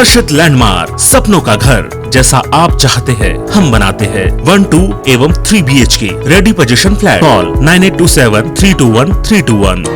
आकर्षित लैंडमार्क, सपनों का घर जैसा आप चाहते हैं हम बनाते हैं। 1, 2 एवं 3 BHK ready position flat. Call 9827321321।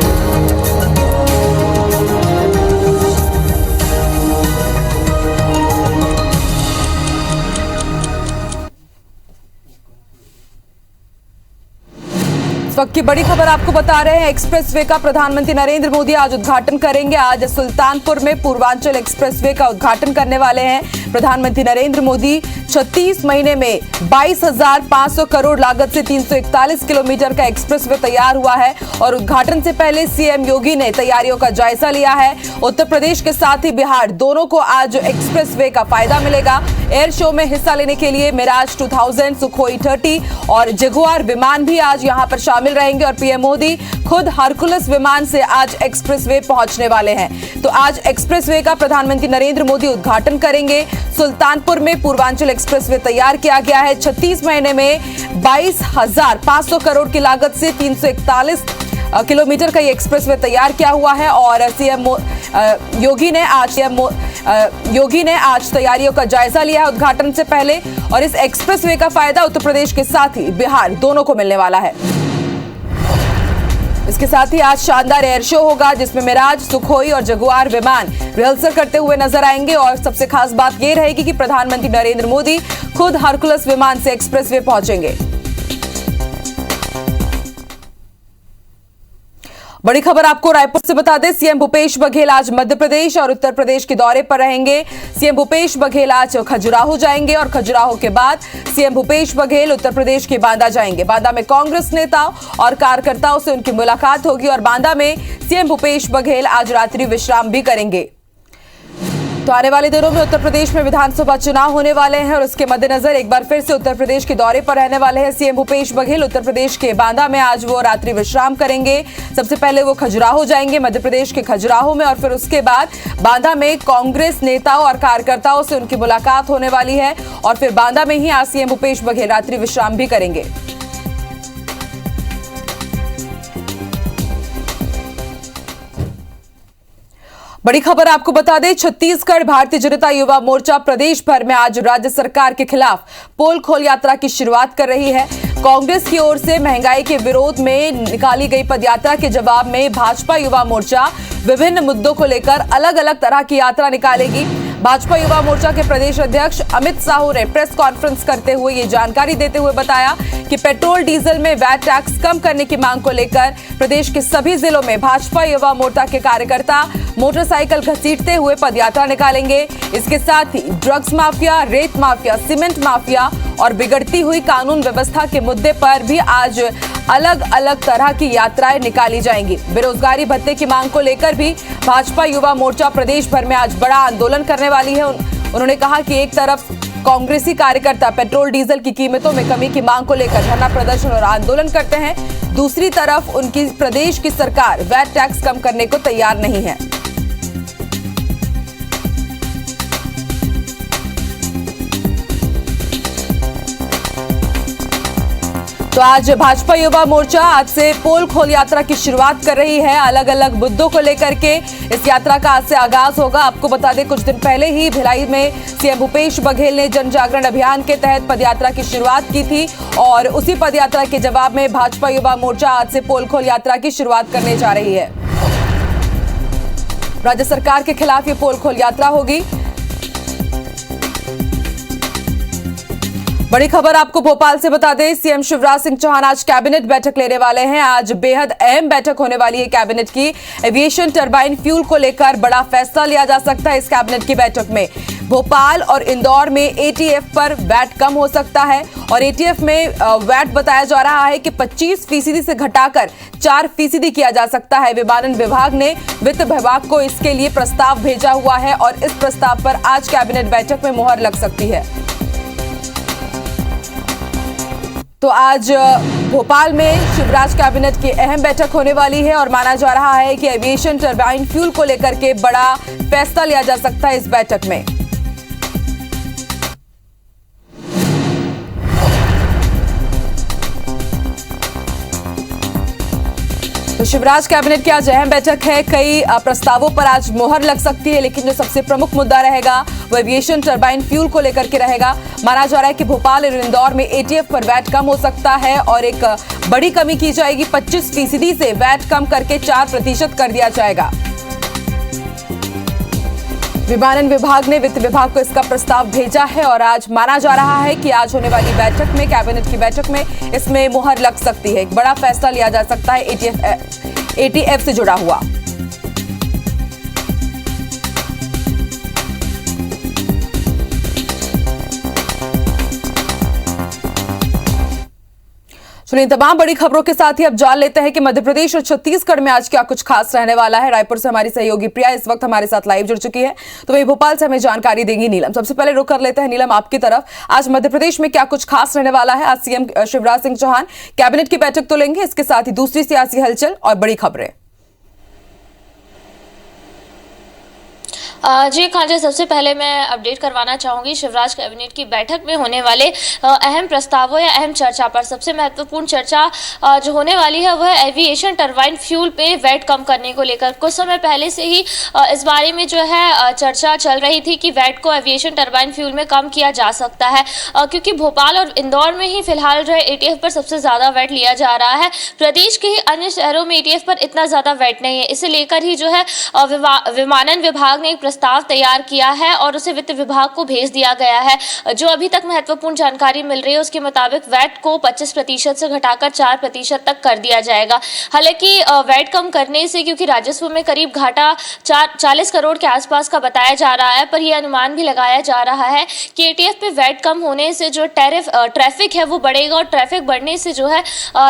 इस वक्त की बड़ी खबर आपको बता रहे हैं, एक्सप्रेसवे का प्रधानमंत्री नरेंद्र मोदी आज उद्घाटन करेंगे। आज सुल्तानपुर में पूर्वांचल एक्सप्रेसवे का उद्घाटन करने वाले हैं प्रधानमंत्री नरेंद्र मोदी। 36 महीने में 22,500 करोड़ लागत से 341 किलोमीटर का एक्सप्रेसवे तैयार हुआ है और उद्घाटन से पहले सीएम योगी ने तैयारियों का जायजा लिया है। उत्तर प्रदेश के साथ ही बिहार दोनों को आज एक्सप्रेसवे का फायदा मिलेगा। एयर शो में हिस्सा लेने के लिए मिराज 2000, सुखोई 30 और जगुआर विमान भी आज यहां पर शामिल रहेंगे और पीएम मोदी खुद हरकुलस विमान से आज एक्सप्रेसवे पहुंचने वाले हैं। तो आज एक्सप्रेसवे का प्रधानमंत्री नरेंद्र मोदी उद्घाटन करेंगे। सुल्तानपुर में पूर्वांचल एक्सप्रेसवे तैयार किया गया है। 36 महीने में 22,500 करोड़ की लागत से 341 किलोमीटर का ये एक्सप्रेसवे तैयार किया हुआ है और सीएम योगी ने आज तैयारियों का जायजा लिया है उद्घाटन से पहले और इस एक्सप्रेसवे का फायदा उत्तर प्रदेश के साथ ही बिहार दोनों को मिलने वाला है। इसके साथ ही आज शानदार एयर शो होगा जिसमें मिराज, सुखोई और जगुआर विमान रिहर्सल करते हुए नजर आएंगे और सबसे खास बात यह रहेगी कि प्रधानमंत्री नरेंद्र मोदी खुद हरकुलस विमान से एक्सप्रेसवे पहुंचेंगे। बड़ी खबर आपको रायपुर से बता दें, सीएम भूपेश बघेल आज मध्य प्रदेश और उत्तर प्रदेश के दौरे पर रहेंगे। सीएम भूपेश बघेल आज खजुराहो जाएंगे और खजुराहो के बाद सीएम भूपेश बघेल उत्तर प्रदेश के बांदा जाएंगे। बांदा में कांग्रेस नेताओं और कार्यकर्ताओं से उनकी मुलाकात होगी और बांदा में सीएम भूपेश बघेल आज रात्रि विश्राम भी करेंगे। तो आने वाले दिनों में उत्तर प्रदेश में विधानसभा चुनाव होने वाले हैं और उसके मद्देनजर एक बार फिर से उत्तर प्रदेश के दौरे पर रहने वाले हैं सीएम भूपेश बघेल। उत्तर प्रदेश के बांदा में आज वो रात्रि विश्राम करेंगे। सबसे पहले वो खजुराहो जाएंगे, मध्य प्रदेश के खजुराहो में, और फिर उसके बाद बांदा में कांग्रेस नेताओं और कार्यकर्ताओं से उनकी मुलाकात होने वाली है और फिर बांदा में ही आज सीएम भूपेश बघेल रात्रि विश्राम भी करेंगे। बड़ी खबर आपको बता दें, छत्तीसगढ़ भारतीय जनता युवा मोर्चा प्रदेश भर में आज राज्य सरकार के खिलाफ पोल खोल यात्रा की शुरुआत कर रही है। कांग्रेस की ओर से महंगाई के विरोध में निकाली गई पदयात्रा के जवाब में भाजपा युवा मोर्चा विभिन्न मुद्दों को लेकर अलग अलग तरह की यात्रा निकालेगी। भाजपा युवा मोर्चा के प्रदेश अध्यक्ष अमित साहू ने प्रेस कॉन्फ्रेंस करते हुए ये जानकारी देते हुए बताया कि पेट्रोल डीजल में वैट टैक्स कम करने की मांग को लेकर प्रदेश के सभी जिलों में भाजपा युवा मोर्चा के कार्यकर्ता मोटरसाइकिल घसीटते हुए पदयात्रा निकालेंगे। इसके साथ ही ड्रग्स माफिया, रेत माफिया, सीमेंट माफिया और बिगड़ती हुई कानून व्यवस्था के मुद्दे पर भी आज अलग अलग तरह की यात्राएं निकाली जाएंगी। बेरोजगारी भत्ते की मांग को लेकर भी भाजपा युवा मोर्चा प्रदेश भर में आज बड़ा आंदोलन करने वाली है। उन्होंने कहा कि एक तरफ कांग्रेसी कार्यकर्ता पेट्रोल डीजल की कीमतों में कमी की मांग को लेकर धरना प्रदर्शन और आंदोलन करते हैं, दूसरी तरफ उनकी प्रदेश की सरकार वैट टैक्स कम करने को तैयार नहीं है। तो आज भाजपा युवा मोर्चा आज से पोल खोल यात्रा की शुरुआत कर रही है अलग अलग मुद्दों को लेकर के। इस यात्रा का आज से आगाज होगा। आपको बता दें, कुछ दिन पहले ही भिलाई में सीएम भूपेश बघेल ने जन जागरण अभियान के तहत पदयात्रा की शुरुआत की थी और उसी पदयात्रा के जवाब में भाजपा युवा मोर्चा आज से पोल खोल यात्रा की शुरुआत करने जा रही है। राज्य सरकार के खिलाफ ये पोल खोल यात्रा होगी। बड़ी खबर आपको भोपाल से बता दें, सीएम शिवराज सिंह चौहान आज कैबिनेट बैठक लेने वाले हैं। आज बेहद अहम बैठक होने वाली है कैबिनेट की। एविएशन टरबाइन फ्यूल को लेकर बड़ा फैसला लिया जा सकता है इस कैबिनेट की बैठक में। भोपाल और इंदौर में एटीएफ पर वैट कम हो सकता है और एटीएफ में वैट बताया जा रहा है कि 25% से घटाकर 4% किया जा सकता है। विमानन विभाग ने वित्त विभाग को इसके लिए प्रस्ताव भेजा हुआ है और इस प्रस्ताव पर आज कैबिनेट बैठक में मुहर लग सकती है। तो आज भोपाल में शिवराज कैबिनेट की अहम बैठक होने वाली है और माना जा रहा है कि एविएशन टरबाइन फ्यूल को लेकर के बड़ा फैसला लिया जा सकता है इस बैठक में। तो शिवराज कैबिनेट की आज अहम बैठक है। कई प्रस्तावों पर आज मोहर लग सकती है, लेकिन जो सबसे प्रमुख मुद्दा रहेगा वो एविएशन टरबाइन फ्यूल को लेकर के रहेगा। माना जा रहा है कि भोपाल और इंदौर में एटीएफ पर वैट कम हो सकता है और एक बड़ी कमी की जाएगी। 25% से वैट कम करके 4% कर दिया जाएगा। विमानन विभाग ने वित्त विभाग को इसका प्रस्ताव भेजा है और आज माना जा रहा है कि आज होने वाली बैठक में, कैबिनेट की बैठक में इसमें मुहर लग सकती है। एक बड़ा फैसला लिया जा सकता है एटीएफ से जुड़ा हुआ। चलिए तमाम बड़ी खबरों के साथ ही अब जान लेते हैं कि मध्य प्रदेश और छत्तीसगढ़ में आज क्या कुछ खास रहने वाला है। रायपुर से हमारी सहयोगी प्रिया इस वक्त हमारे साथ लाइव जुड़ चुकी है, तो वही भोपाल से हमें जानकारी देंगी नीलम। सबसे पहले रुक कर लेते हैं नीलम आपकी तरफ। आज मध्य प्रदेश में क्या कुछ खास रहने वाला है? आज सीएम शिवराज सिंह चौहान कैबिनेट की बैठक तो लेंगे, इसके साथ ही दूसरी सियासी हलचल और बड़ी खबरें। जी खान, सबसे पहले मैं अपडेट करवाना चाहूंगी शिवराज कैबिनेट की बैठक में होने वाले अहम प्रस्तावों या अहम चर्चा पर। सबसे महत्वपूर्ण चर्चा जो होने वाली है वह एविएशन टरबाइन फ्यूल पे वैट कम करने को लेकर। कुछ समय पहले से ही इस बारे में जो है चर्चा चल रही थी कि वैट को एविएशन टरबाइन फ्यूल में कम किया जा सकता है, क्योंकि भोपाल और इंदौर में ही फिलहाल जो है एटीएफ पर सबसे ज्यादा वैट लिया जा रहा है। प्रदेश के ही अन्य शहरों में एटीएफ पर इतना ज्यादा वैट नहीं है। इसे लेकर ही जो है विमानन विभाग ने प्रस्ताव तैयार किया है और उसे वित्त विभाग को भेज दिया गया है। जो अभी तक महत्वपूर्ण जानकारी मिल रही है उसके मुताबिक वैट को 25% से घटाकर 4% तक कर दिया जाएगा। हालांकि वैट कम करने से, क्योंकि राजस्व में करीब घाटा 40 करोड़ के आसपास का बताया जा रहा है, पर यह अनुमान भी लगाया जा रहा है कि एटीएफ पे वैट कम होने से जो ट्रैफिक है वो बढ़ेगा और ट्रैफिक बढ़ने से जो है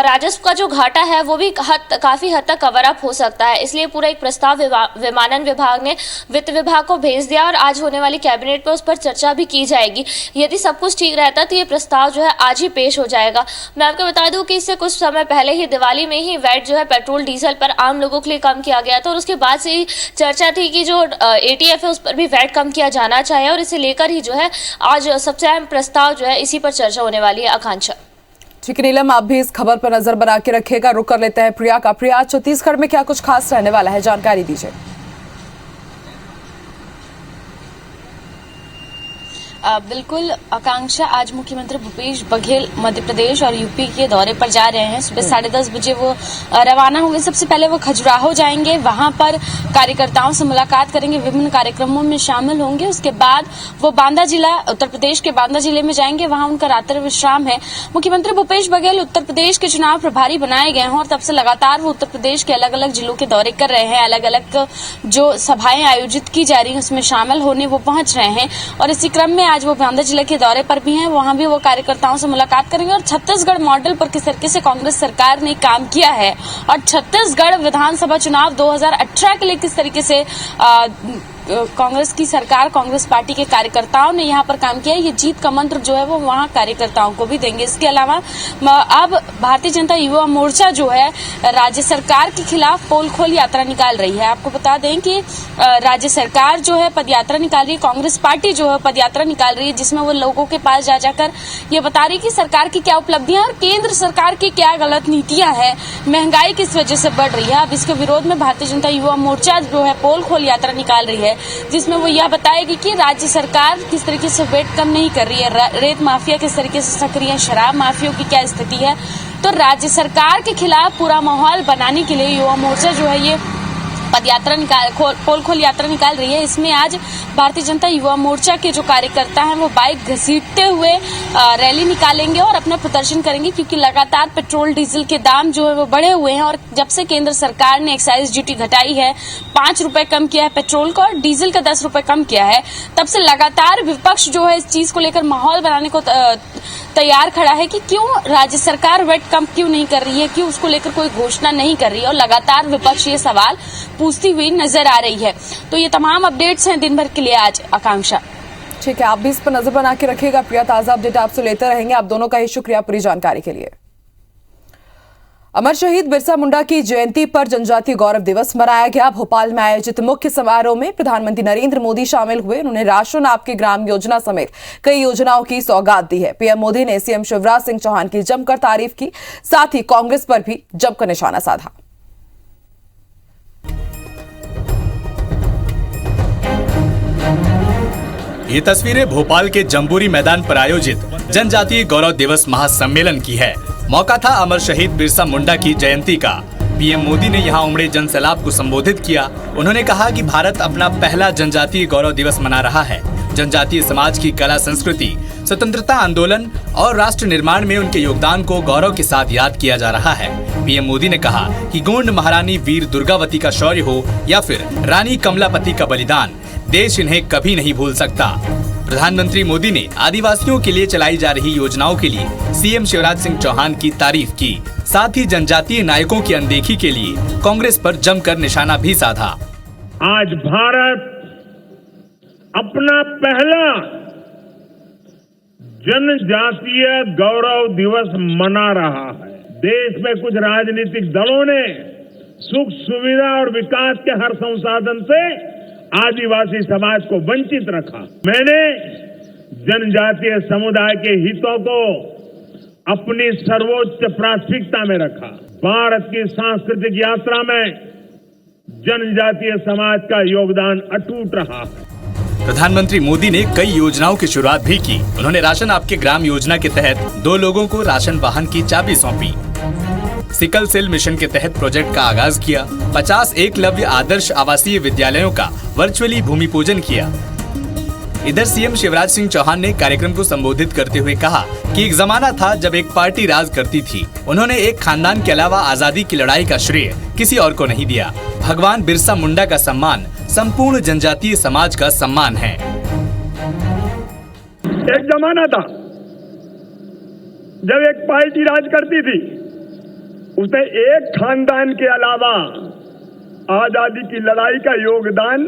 राजस्व का जो घाटा है वो भी काफी हद तक कवर अप हो सकता है। इसलिए पूरा एक प्रस्ताव विमानन विभाग ने वित्त विभाग को भेज दिया और आज होने वाली कैबिनेट पर उस पर चर्चा भी की जाएगी। यदि सब कुछ ठीक रहता तो ये प्रस्ताव जो है आज ही पेश हो जाएगा। मैं आपको बता दूं कि इससे कुछ समय पहले ही दिवाली में ही वैट जो है पेट्रोल डीजल पर आम लोगों के लिए कम किया गया था और उसके बाद से ही चर्चा थी कि जो एटीएफ है उस पर भी वैट कम किया जाना चाहिए और इसे लेकर ही जो है आज सबसे अहम प्रस्ताव जो है इसी पर चर्चा होने वाली है। आकांक्षा। ठीक है नीलम, आप भी इस खबर पर नजर बना के रखिएगा। रुक कर लेते हैं प्रिया का। प्रिया, छत्तीसगढ़ में क्या कुछ खास रहने वाला है, जानकारी दीजिए। बिल्कुल आकांक्षा, आज मुख्यमंत्री भूपेश बघेल मध्य प्रदेश और यूपी के दौरे पर जा रहे हैं। सुबह 10:30 बजे वो रवाना होंगे। सबसे पहले वो खजुराहो जाएंगे, वहां पर कार्यकर्ताओं से मुलाकात करेंगे, विभिन्न कार्यक्रमों में शामिल होंगे। उसके बाद वो बांदा जिला, उत्तर प्रदेश के बांदा जिले में जाएंगे, वहां उनका रात्रि विश्राम है। मुख्यमंत्री भूपेश बघेल उत्तर प्रदेश के चुनाव प्रभारी बनाए गए हैं और तब से लगातार वो उत्तर प्रदेश के अलग अलग जिलों के दौरे कर रहे हैं। अलग अलग जो सभाएं आयोजित की जा रही है उसमें शामिल होने वो पहुंच रहे हैं और इसी क्रम में आज वो बांदा जिले के दौरे पर भी हैं। वहां भी वो कार्यकर्ताओं से मुलाकात करेंगे और छत्तीसगढ़ मॉडल पर किस तरीके से कांग्रेस सरकार ने काम किया है और छत्तीसगढ़ विधानसभा चुनाव 2018 के लिए किस तरीके से कांग्रेस की सरकार, कांग्रेस पार्टी के कार्यकर्ताओं ने यहाँ पर काम किया, ये जीत का मंत्र जो है वो वहाँ कार्यकर्ताओं को भी देंगे। इसके अलावा अब भारतीय जनता युवा मोर्चा जो है राज्य सरकार के खिलाफ पोल खोल यात्रा निकाल रही है। आपको बता दें कि राज्य सरकार जो है पदयात्रा निकाल रही है, कांग्रेस पार्टी जो है पदयात्रा निकाल रही है, जिसमें वो लोगों के पास जा जाकर ये बता रही कि सरकार की क्या उपलब्धियां और केंद्र सरकार की क्या गलत नीतियां हैं, महंगाई किस वजह से बढ़ रही है। अब इसके विरोध में भारतीय जनता युवा मोर्चा जो है पोल खोल यात्रा निकाल रही है, जिसमें वो यह बताएगी कि राज्य सरकार किस तरीके से वेट कम नहीं कर रही है, रेत माफिया किस तरीके से सक्रिय है, शराब माफियों की क्या स्थिति है। तो राज्य सरकार के खिलाफ पूरा माहौल बनाने के लिए युवा मोर्चा जो है ये पदयात्रा पोल खोल यात्रा निकाल रही है। इसमें आज भारतीय जनता युवा मोर्चा के जो कार्यकर्ता हैं वो बाइक घसीटते हुए रैली निकालेंगे और अपना प्रदर्शन करेंगे, क्योंकि लगातार पेट्रोल डीजल के दाम जो है वो बढ़े हुए हैं और जब से केंद्र सरकार ने एक्साइज ड्यूटी घटाई है, 5 रुपए कम किया है पेट्रोल का और डीजल का 10 रुपए कम किया है, तब से लगातार विपक्ष जो है इस चीज को लेकर माहौल बनाने को तैयार खड़ा है कि क्यों राज्य सरकार वेट कम क्यों नहीं कर रही है, क्यों उसको लेकर कोई घोषणा नहीं कर रही है, और लगातार विपक्ष ये सवाल पूछती हुई नजर आ रही है। तो ये तमाम अपडेट्स हैं दिन भर के लिए आज। आकांक्षा। ठीक है, आप भी इस पर नजर बना के रखिएगा प्रिया, ताजा अपडेट आपसे लेते रहेंगे। आप दोनों का ही शुक्रिया पूरी जानकारी के लिए। अमर शहीद बिरसा मुंडा की जयंती पर जनजातीय गौरव दिवस मनाया गया। भोपाल में आयोजित मुख्य समारोह में प्रधानमंत्री नरेंद्र मोदी शामिल हुए। उन्होंने राशन आपके ग्राम योजना समेत कई योजनाओं की सौगात दी है। पीएम मोदी ने सीएम शिवराज सिंह चौहान की जमकर तारीफ की, साथ ही कांग्रेस पर भी जमकर निशाना साधा। ये तस्वीरें भोपाल के जम्बूरी मैदान पर आयोजित जनजातीय गौरव दिवस महासम्मेलन की है। मौका था अमर शहीद बिरसा मुंडा की जयंती का। पीएम मोदी ने यहाँ उमड़े जनसैलाब को संबोधित किया। उन्होंने कहा कि भारत अपना पहला जनजातीय गौरव दिवस मना रहा है। जनजातीय समाज की कला संस्कृति, स्वतंत्रता आंदोलन और राष्ट्र निर्माण में उनके योगदान को गौरव के साथ याद किया जा रहा है। पीएम मोदी ने कहा कि गोंड महारानी वीर दुर्गावती का शौर्य हो या फिर रानी कमलापति का बलिदान, देश इन्हें कभी नहीं भूल सकता। प्रधानमंत्री मोदी ने आदिवासियों के लिए चलाई जा रही योजनाओं के लिए सीएम शिवराज सिंह चौहान की तारीफ की। साथ ही जनजातीय नायकों की अनदेखी के लिए कांग्रेस पर जमकर निशाना भी साधा। आज भारत अपना पहला जनजातीय गौरव दिवस मना रहा है। देश में कुछ राजनीतिक दलों ने सुख सुविधा और विकास के हर संसाधन से आदिवासी समाज को वंचित रखा। मैंने जनजातीय समुदाय के हितों को अपनी सर्वोच्च प्राथमिकता में रखा। भारत की सांस्कृतिक यात्रा में जनजातीय समाज का योगदान अटूट रहा है। प्रधानमंत्री मोदी ने कई योजनाओं की शुरुआत भी की। उन्होंने राशन आपके ग्राम योजना के तहत 2 लोगों को राशन वाहन की चाबी सौंपी। सिकल सेल मिशन के तहत प्रोजेक्ट का आगाज किया। 50 एकलव्य आदर्श आवासीय विद्यालयों का वर्चुअली भूमि पूजन किया। इधर सीएम शिवराज सिंह चौहान ने कार्यक्रम को संबोधित करते हुए कहा कि एक जमाना था जब एक पार्टी राज करती थी। उन्होंने एक खानदान के अलावा आजादी की लड़ाई का श्रेय किसी और को नहीं दिया। भगवान बिरसा मुंडा का सम्मान संपूर्ण जनजातीय समाज का सम्मान है। एक जमाना था जब एक पार्टी राज करती थी, उसने एक खानदान के अलावा आजादी की लड़ाई का योगदान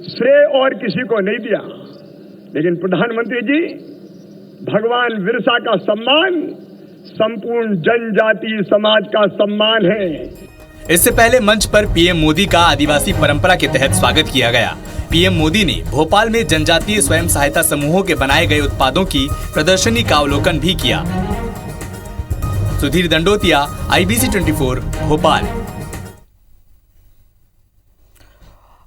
श्रेय और किसी को नहीं दिया। लेकिन प्रधानमंत्री जी, भगवान बिरसा का सम्मान संपूर्ण जनजातीय समाज का सम्मान है। इससे पहले मंच पर पीएम मोदी का आदिवासी परंपरा के तहत स्वागत किया गया। पीएम मोदी ने भोपाल में जनजातीय स्वयं सहायता समूहों के बनाए गए उत्पादों की प्रदर्शनी का अवलोकन भी किया। सुधीर दंडोतिया, IBC 24, भोपाल।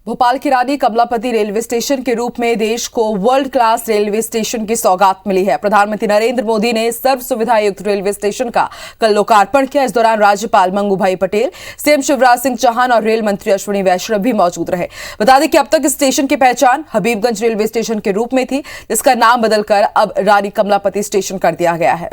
भोपाल की रानी कमलापति रेलवे स्टेशन के रूप में देश को वर्ल्ड क्लास रेलवे स्टेशन की सौगात मिली है। प्रधानमंत्री नरेंद्र मोदी ने सर्व सुविधा युक्त रेलवे स्टेशन का कल लोकार्पण किया। इस दौरान राज्यपाल मंगू भाई पटेल, सीएम शिवराज सिंह चौहान और रेल मंत्री अश्विनी वैष्णव भी मौजूद रहे। बता दें कि अब तक इस स्टेशन की पहचान हबीबगंज रेलवे स्टेशन के रूप में थी, जिसका नाम बदलकर अब रानी कमलापति स्टेशन कर दिया गया है।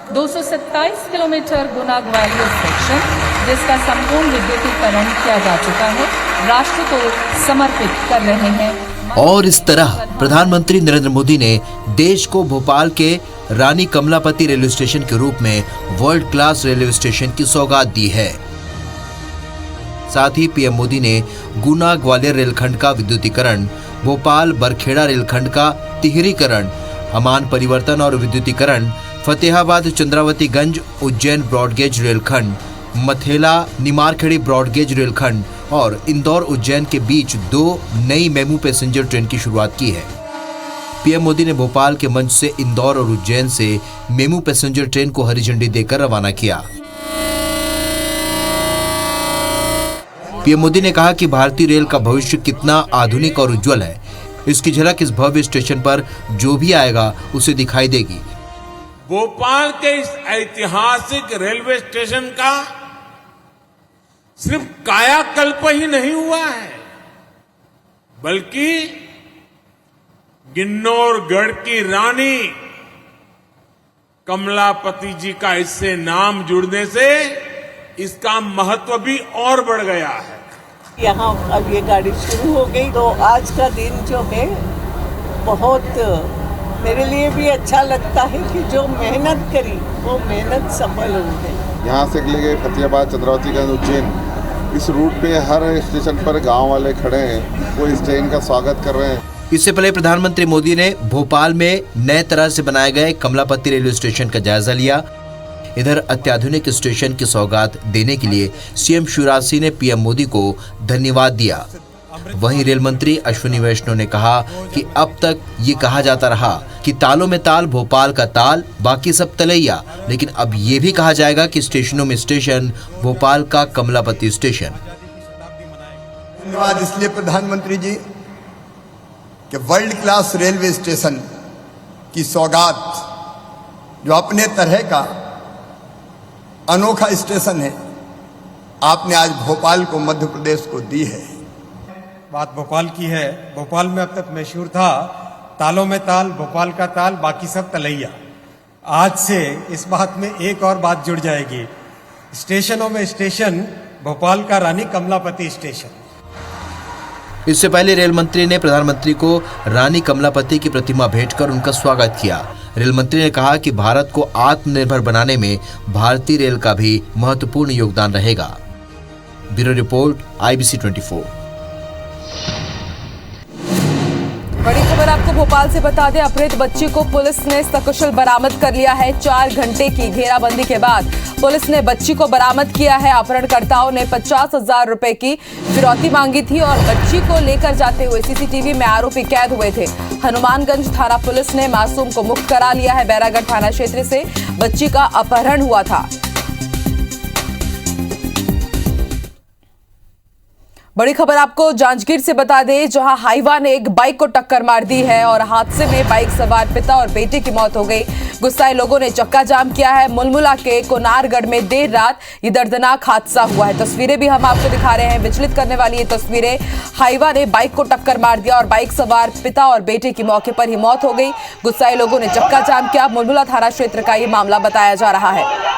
227 किलोमीटर गुना ग्वालियर सेक्शन, जिसका संपूर्ण विद्युतीकरण किया जा चुका है, राष्ट्र को समर्पित कर रहे हैं। और इस तरह प्रधानमंत्री नरेंद्र मोदी ने देश को भोपाल के रानी कमलापति रेलवे स्टेशन के रूप में वर्ल्ड क्लास रेलवे स्टेशन की सौगात दी है। साथ ही पीएम मोदी ने गुना ग्वालियर रेलखंड का विद्युतीकरण, भोपाल बरखेड़ा रेलखंड का तिहरीकरण, हमान परिवर्तन और विद्युतीकरण, फतेहाबाद चंद्रावतीगंज उज्जैन ब्रॉडगेज रेलखंड, मथेला निमारखेड़ी ब्रॉडगेज रेलखंड और इंदौर उज्जैन के बीच 2 नई मेमू पैसेंजर ट्रेन की शुरुआत की है। पीएम मोदी ने भोपाल के मंच से इंदौर और उज्जैन से मेमू पैसेंजर ट्रेन को हरी झंडी देकर रवाना किया। पीएम मोदी ने कहा कि भारतीय रेल का भविष्य कितना आधुनिक और उज्जवल है। इसकी झलक इस भव्य स्टेशन पर जो भी आएगा उसे दिखाई देगी। भोपाल के इस ऐतिहासिक रेलवे स्टेशन का सिर्फ कायाकल्प ही नहीं हुआ है, बल्कि किन्नौरगढ़ की रानी कमलापति जी का इससे नाम जुड़ने से इसका महत्व भी और बढ़ गया है। यहाँ अब ये गाड़ी शुरू हो गई तो आज का दिन जो है बहुत मेरे लिए भी अच्छा लगता है कि जो मेहनत करी वो मेहनत सफल हो गई। यहाँ से लेके फतेहाबाद चंद्रावतीगंज उज्जैन, इस रूट पे हर स्टेशन पर गांव वाले खड़े हैं, वो इस ट्रेन का स्वागत कर रहे हैं। इससे पहले प्रधानमंत्री मोदी ने भोपाल में नए तरह से बनाए गए कमलापति रेलवे स्टेशन का जायजा लिया। इधर अत्याधुनिक स्टेशन की सौगात देने के लिए सीएम शिवराज सिंह ने पीएम मोदी को धन्यवाद दिया। वहीं रेल मंत्री अश्विनी वैष्णव ने कहा कि अब तक ये कहा जाता रहा कि तालों में ताल, भोपाल का ताल, बाकी सब तलैया, लेकिन अब ये भी कहा जाएगा कि स्टेशनों में स्टेशन, भोपाल का कमलापति स्टेशन। धन्यवाद इसलिए प्रधानमंत्री जी कि वर्ल्ड क्लास रेलवे स्टेशन की सौगात जो अपने तरह का अनोखा स्टेशन है आपने आज भोपाल को, मध्य प्रदेश को दी है। बात भोपाल की है। भोपाल में अब तक मशहूर था तालों में ताल, भोपाल का ताल, बाकी सब तलैया। आज से इस बात में एक और बात जुड़ जाएगी, स्टेशनों में स्टेशन, भोपाल का रानी कमलापति स्टेशन। इससे पहले रेल मंत्री ने प्रधानमंत्री को रानी कमलापति की प्रतिमा भेंट कर उनका स्वागत किया। रेल मंत्री ने कहा कि भारत को आत्मनिर्भर बनाने में भारतीय रेल का भी महत्वपूर्ण योगदान रहेगा। Bureau report, IBC 24। बड़ी खबर आपको भोपाल से बता दें, अपहृत बच्ची को पुलिस ने सकुशल बरामद कर लिया है। 4 घंटे की घेराबंदी के बाद पुलिस ने बच्ची को बरामद किया है। अपहरणकर्ताओं ने 50,000 रुपए की फिरौती मांगी थी और बच्ची को लेकर जाते हुए CCTV में आरोपी कैद हुए थे। हनुमानगंज थाना पुलिस ने मासूम को मुक्त करा लिया है। बैरागढ़ थाना क्षेत्र से बच्ची का अपहरण हुआ था। बड़ी खबर आपको जांजगीर से बता दें, जहां हाईवा ने एक बाइक को टक्कर मार दी है और हादसे में बाइक सवार पिता और बेटे की मौत हो गई। गुस्साए लोगों ने चक्का जाम किया है। मुलमुला के कोनारगढ़ में देर रात ये दर्दनाक हादसा हुआ है। तस्वीरें भी हम आपको दिखा रहे हैं, विचलित करने वाली ये तस्वीरें। हाईवा ने बाइक को टक्कर मार दिया और बाइक सवार पिता और बेटे की मौके पर ही मौत हो गई। गुस्साए लोगों ने चक्का जाम किया। मुलमुला थाना क्षेत्र का ये मामला बताया जा रहा है।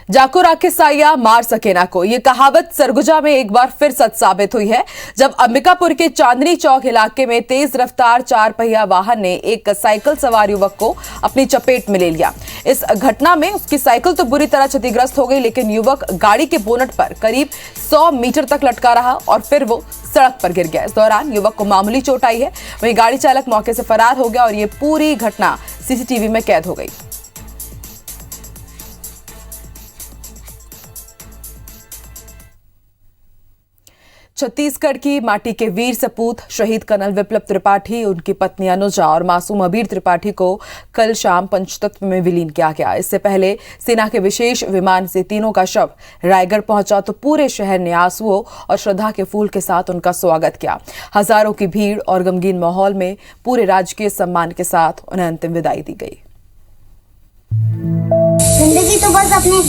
जाको राखे साया मार सके ना को, ये कहावत सरगुजा में एक बार फिर सच साबित हुई है, जब अंबिकापुर के चांदनी चौक इलाके में तेज रफ्तार 4 पहिया वाहन ने एक साइकिल सवार युवक को अपनी चपेट में ले लिया। इस घटना में उसकी साइकिल तो बुरी तरह क्षतिग्रस्त हो गई, लेकिन युवक गाड़ी के बोनट पर करीब 100 मीटर तक लटका रहा और फिर वो सड़क पर गिर गया। इस दौरान युवक को मामूली चोट आई है, वहीं गाड़ी चालक मौके से फरार हो गया और ये पूरी घटना CCTV में कैद हो गई। छत्तीसगढ़ की माटी के वीर सपूत शहीद कर्नल विप्लव त्रिपाठी, उनकी पत्नी अनुजा और मासूम अबीर त्रिपाठी को कल शाम पंचतत्व में विलीन किया गया। इससे पहले सेना के विशेष विमान से तीनों का शव रायगढ़ पहुंचा तो पूरे शहर ने आंसुओं और श्रद्धा के फूल के साथ उनका स्वागत किया। हजारों की भीड़ और गमगीन माहौल में पूरे राजकीय सम्मान के साथ उन्हें अंतिम विदाई दी गई। जिंदगी तो बस अपने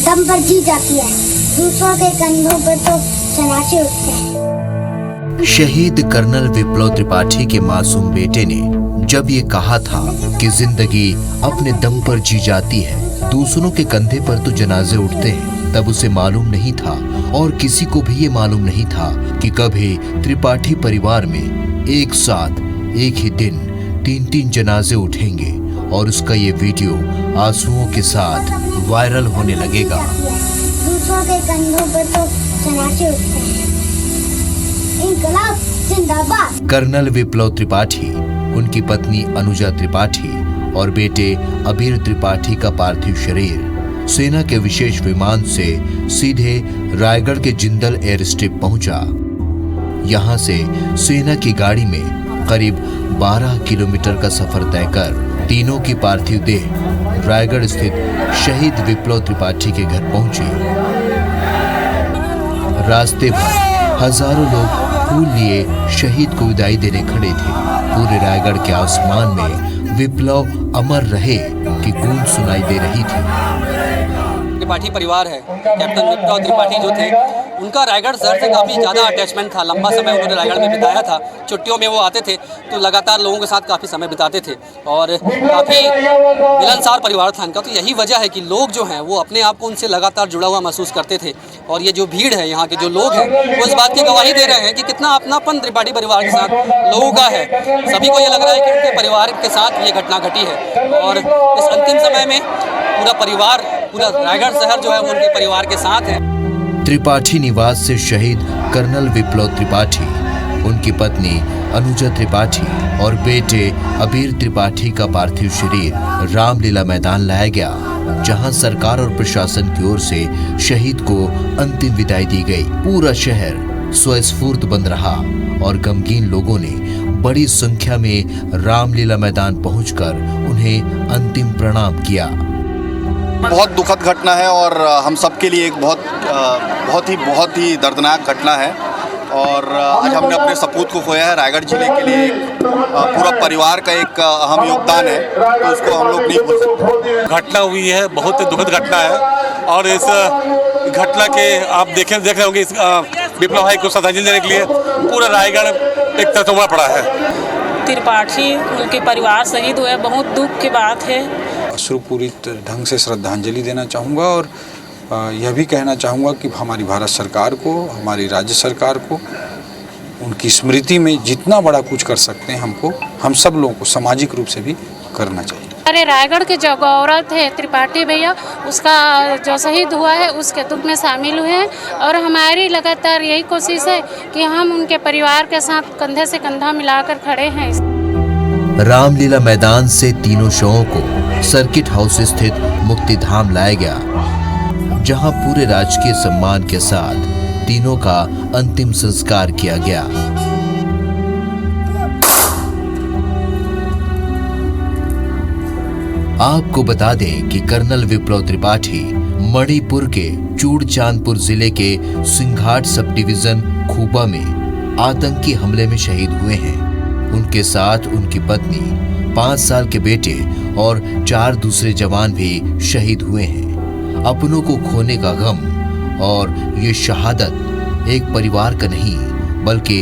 दम पर जी जाती है, दूसरों के कंधों पर तो तमाचे उठते हैं। शहीद कर्नल विप्लव त्रिपाठी के मासूम बेटे ने जब ये कहा था कि जिंदगी अपने दम पर जी जाती है, दूसरों के कंधे पर तो जनाजे उठते हैं, तब उसे मालूम नहीं था और किसी को भी ये मालूम नहीं था कि कभी त्रिपाठी परिवार में एक साथ एक ही दिन 3-3 जनाजे उठेंगे और उसका ये वीडियो आंसुओं के साथ वायरल होने लगेगा। दूसरों के कंधों पर तो तमाचे उठते हैं। इंकलाब जिंदाबाद। कर्नल विप्लव त्रिपाठी, उनकी पत्नी अनुजा त्रिपाठी और बेटे अबीर त्रिपाठी का पार्थिव शरीर सेना के विशेष विमान से सीधे रायगढ़ के जिंदल एयर स्ट्रिप पहुंचा। यहां से सेना की गाड़ी में करीब 12 किलोमीटर का सफर तय कर तीनों की पार्थिव देह रायगढ़ स्थित शहीद विप्लव त्रिपाठी के घर पहुंची। रास्ते भर हजारों लोग फूल लिए शहीद को विदाई देने खड़े थे। पूरे रायगढ़ के आसमान में विप्लव अमर रहे की गूंज सुनाई दे रही थी। त्रिपाठी परिवार है, कैप्टन विप्लव त्रिपाठी जो थे, उनका रायगढ़ शहर से काफ़ी ज़्यादा अटैचमेंट था। लंबा समय उन्होंने रायगढ़ में बिताया था। छुट्टियों में वो आते थे तो लगातार लोगों के साथ काफ़ी समय बिताते थे और काफ़ी मिलनसार परिवार था इनका। तो यही वजह है कि लोग जो हैं वो अपने आप को उनसे लगातार जुड़ा हुआ महसूस करते थे। और ये जो भीड़ है, यहाँ के जो लोग हैं, वो इस बात की गवाही दे रहे हैं कि कितना अपनापन त्रिपाठी परिवार के साथ लोगों का है। सभी को ये लग रहा है कि उनके परिवार के साथ ये घटना घटी है और इस अंतिम समय में पूरा परिवार, पूरा रायगढ़ शहर जो है वो उनके परिवार के साथ है। त्रिपाठी निवास से शहीद कर्नल विप्लव त्रिपाठी, उनकी पत्नी अनुजा त्रिपाठी और बेटे अबीर त्रिपाठी का पार्थिव शरीर रामलीला मैदान लाया गया, जहां सरकार और प्रशासन की ओर से शहीद को अंतिम विदाई दी गई। पूरा शहर स्वस्फूर्त बंद रहा और गमगीन लोगों ने बड़ी संख्या में रामलीला मैदान पहुंचकर उन्हें अंतिम प्रणाम किया। बहुत दुखद घटना है और हम सबके लिए एक बहुत ही दर्दनाक घटना है और आज हमने अपने सपूत को खोया है। रायगढ़ जिले के लिए पूरा परिवार का एक अहम योगदान है, तो उसको हम लोग नहीं भूल सकते। घटना हुई है, बहुत दुखद घटना है और इस घटना के आप देख रहे होंगे इस विप्लव भाई को श्रद्धांजलि देने के लिए पूरा रायगढ़ एक तरह उमड़ पड़ा है। त्रिपाठी उनके परिवार शहीद हुए, बहुत दुख की बात है। पूरी ढंग से श्रद्धांजलि देना चाहूँगा और यह भी कहना चाहूँगा कि हमारी भारत सरकार को, हमारी राज्य सरकार को उनकी स्मृति में जितना बड़ा कुछ कर सकते हैं हम सब लोगों को सामाजिक रूप से भी करना चाहिए। अरे रायगढ़ के जो गौरव थे त्रिपाठी भैया, उसका जो शहीद हुआ है उसके दुख में शामिल हुए हैं और हमारी लगातार यही कोशिश है कि हम उनके परिवार के साथ कंधे से कंधा मिलाकर खड़े हैं। रामलीला मैदान से तीनों शवों को सर्किट हाउस स्थित मुक्तिधाम लाया गया, जहां पूरे राजकीय सम्मान के साथ तीनों का अंतिम संस्कार किया गया। आपको बता दें कि कर्नल विप्लव त्रिपाठी मणिपुर के चूड़चांदपुर जिले के सिंघाट सब डिवीजन खूबा में आतंकी हमले में शहीद हुए हैं। उनके साथ उनकी पत्नी, 5 साल के बेटे और 4 दूसरे जवान भी शहीद हुए हैं। अपनों को खोने का गम और ये शहादत एक परिवार का नहीं बल्कि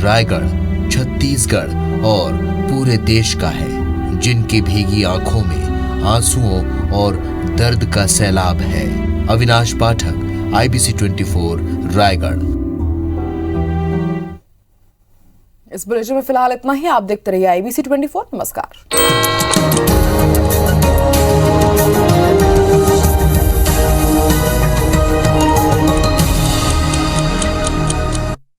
रायगढ़, छत्तीसगढ़ और पूरे देश का है, जिनकी भीगी आंखों में आंसुओं और दर्द का सैलाब है। अविनाश पाठक, IBC 24 रायगढ़। इस बुलेटिन में फिलहाल इतना ही। आप देखते रहिए IBC 24। नमस्कार।